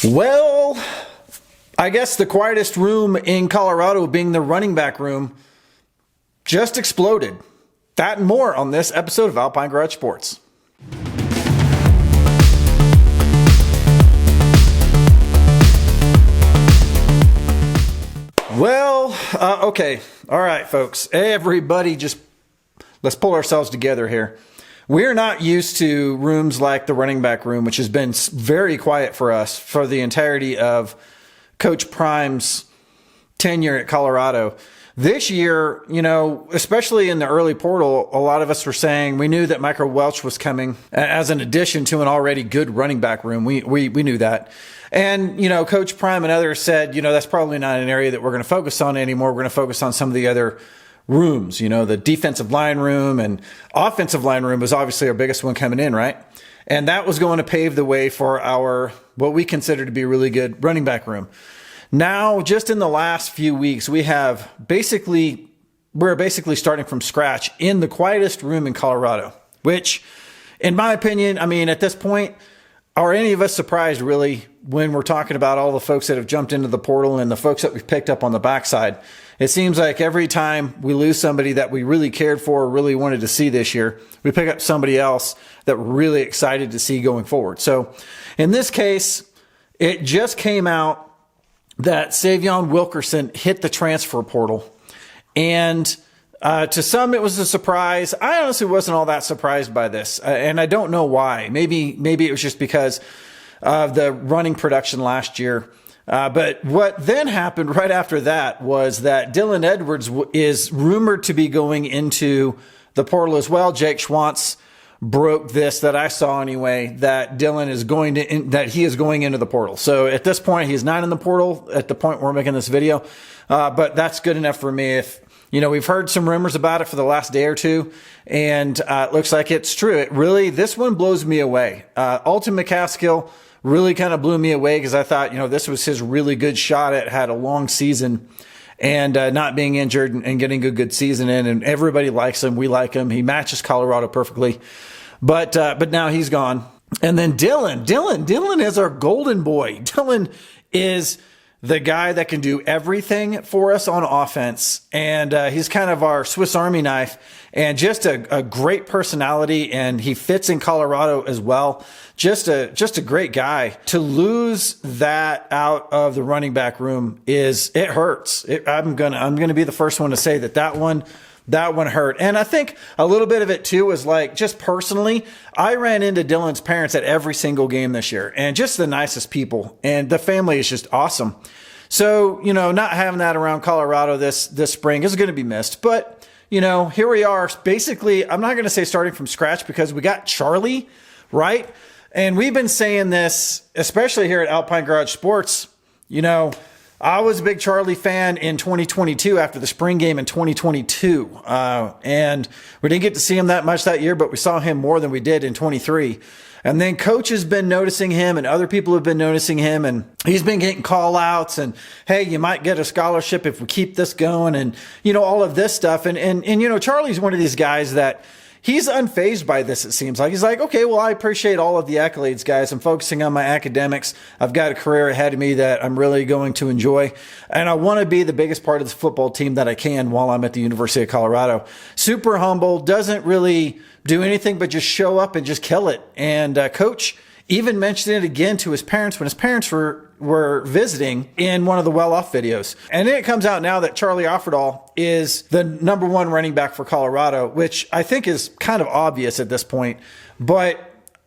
Well, I guess the quietest room in Colorado, being the running back room, just exploded. That and more on this episode of Alpine Garage Sports. Well, okay. All right, folks. Everybody just, let's pull ourselves together here. We're not used to rooms like the running back room, which has been very quiet for us for the entirety of Coach Prime's tenure at Colorado. This year, you know, especially in the early portal, a lot of us were saying we knew that Michael Welch was coming as an addition to an already good running back room. We knew that. And, you know, Coach Prime and others said, you know, that's probably not an area that we're going to focus on anymore. We're going to focus on some of the other rooms, you know, the defensive line room and offensive line room was obviously our biggest one coming in, right? And that was going to pave the way for our, what we consider to be a really good running back room. Now, just in the last few weeks, we're basically starting from scratch in the quietest room in Colorado, which in my opinion, I mean, at this point, are any of us surprised really when we're talking about all the folks that have jumped into the portal and the folks that we've picked up on the backside? It seems like every time we lose somebody that we really cared for or really wanted to see this year, we pick up somebody else that we're really excited to see going forward. So in this case, it just came out that Sy'veon Wilkerson hit the transfer portal. And to some, it was a surprise. I honestly wasn't all that surprised by this. And I don't know why. Maybe it was just because of the running production last year. But what then happened right after that was that Dylan Edwards is rumored to be going into the portal as well. Jake Schwantz broke this, that I saw anyway, that Dylan is going to, that he is going into the portal. So at this point, he's not in the portal at the point we're making this video. But that's good enough for me. If, you know, we've heard some rumors about it for the last day or two, and it looks like it's true. It really, this one blows me away. Alton McCaskill really kind of blew me away because I thought, you know, this was his really good shot at, had a long season and not being injured and getting a good season in, and everybody likes him. We like him. He matches Colorado perfectly, but now he's gone. And then Dylan is our golden boy. Dylan is the guy that can do everything for us on offense. And he's kind of our Swiss Army knife and just a great personality. And he fits in Colorado as well. Just a great guy. To lose that out of the running back room it hurts. I'm gonna be the first one to say that one hurt. And I think a little bit of it too was like, just personally, I ran into Dylan's parents at every single game this year, and just the nicest people, and the family is just awesome. So, you know, not having that around Colorado this spring is going to be missed. But, you know, here we are. Basically, I'm not going to say starting from scratch because we got Charlie, right? And we've been saying this, especially here at Alpine Garage Sports. You know, I was a big Charlie fan in 2022 after the spring game in 2022. And we didn't get to see him that much that year, but we saw him more than we did in 23. And then coach has been noticing him and other people have been noticing him, and he's been getting call outs and, hey, you might get a scholarship if we keep this going, and, you know, all of this stuff. And you know, Charlie's one of these guys that he's unfazed by this, it seems like. He's like, okay, well, I appreciate all of the accolades, guys. I'm focusing on my academics. I've got a career ahead of me that I'm really going to enjoy. And I want to be the biggest part of the football team that I can while I'm at the University of Colorado. Super humble, doesn't really do anything but just show up and just kill it. And coach even mentioned it again to his parents when his parents were visiting in one of the well-off videos. And then it comes out now that Charlie Offerdahl is the #1 running back for Colorado, which I think is kind of obvious at this point. But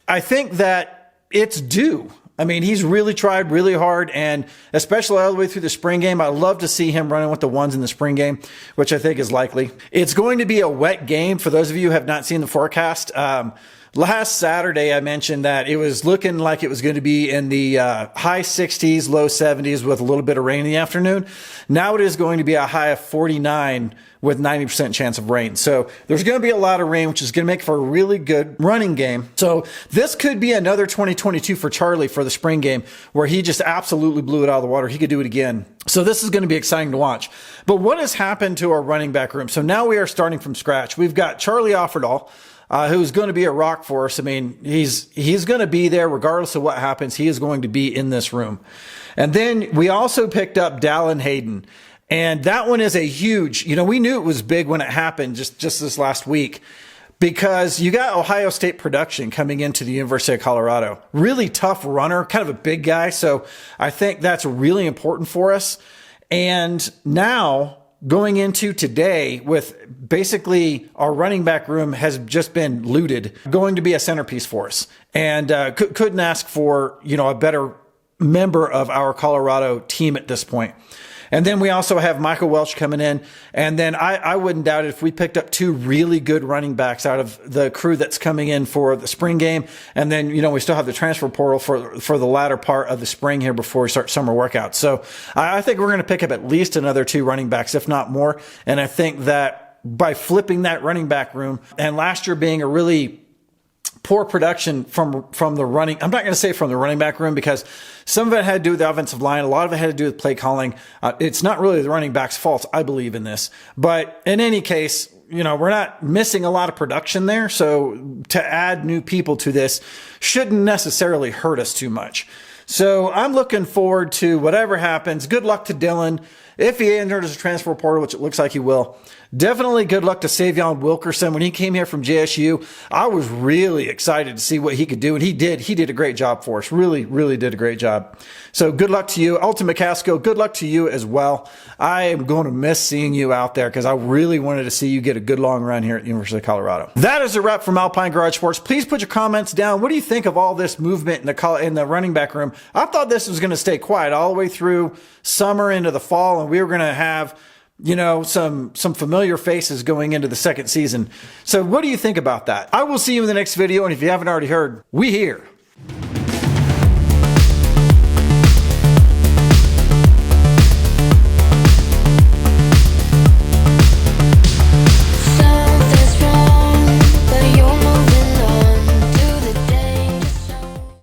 I think that it's due. I mean, he's really tried really hard, and especially all the way through the spring game. I love to see him running with the ones in the spring game, which I think is likely. It's going to be a wet game. For those of you who have not seen the forecast, last Saturday, I mentioned that it was looking like it was going to be in the high 60s, low 70s with a little bit of rain in the afternoon. Now it is going to be a high of 49 with 90% chance of rain. So there's going to be a lot of rain, which is going to make for a really good running game. So this could be another 2022 for Charlie for the spring game where he just absolutely blew it out of the water. He could do it again. So this is going to be exciting to watch. But what has happened to our running back room? So now we are starting from scratch. We've got Charlie Offerdahl, who's going to be a rock for us. I mean, he's going to be there regardless of what happens. He is going to be in this room. And then we also picked up Dallin Hayden. And that one is a huge, we knew it was big when it happened just this last week, because you got Ohio State production coming into the University of Colorado. Really tough runner, kind of a big guy. So I think that's really important for us. And now going into today with basically our running back room has just been looted, going to be a centerpiece for us. And couldn't ask for, a better member of our Colorado team at this point. And then we also have Michael Welch coming in. And then I wouldn't doubt it if we picked up 2 really good running backs out of the crew that's coming in for the spring game. And then, we still have the transfer portal for the latter part of the spring here before we start summer workouts. So I think we're going to pick up at least another 2 running backs, if not more. And I think that by flipping that running back room, and last year being a really poor production from the running. I'm not going to say from the running back room, because some of it had to do with the offensive line. A lot of it had to do with play calling. It's not really the running back's fault. I believe in this, but in any case, we're not missing a lot of production there. So to add new people to this shouldn't necessarily hurt us too much. So I'm looking forward to whatever happens. Good luck to Dylan. If he enters a transfer portal, which it looks like he will. Definitely good luck to Sy'veon Wilkerson. When he came here from JSU, I was really excited to see what he could do. And he did. He did a great job for us. Really, really did a great job. So good luck to you. Ultimate Casco, good luck to you as well. I am going to miss seeing you out there, because I really wanted to see you get a good long run here at the University of Colorado. That is a wrap from Alpine Garage Sports. Please put your comments down. What do you think of all this movement in the running back room? I thought this was going to stay quiet all the way through summer into the fall, and we were going to have some familiar faces going into the second season. So what do you think about that? I will see you in the next video. And if you haven't already heard, we here.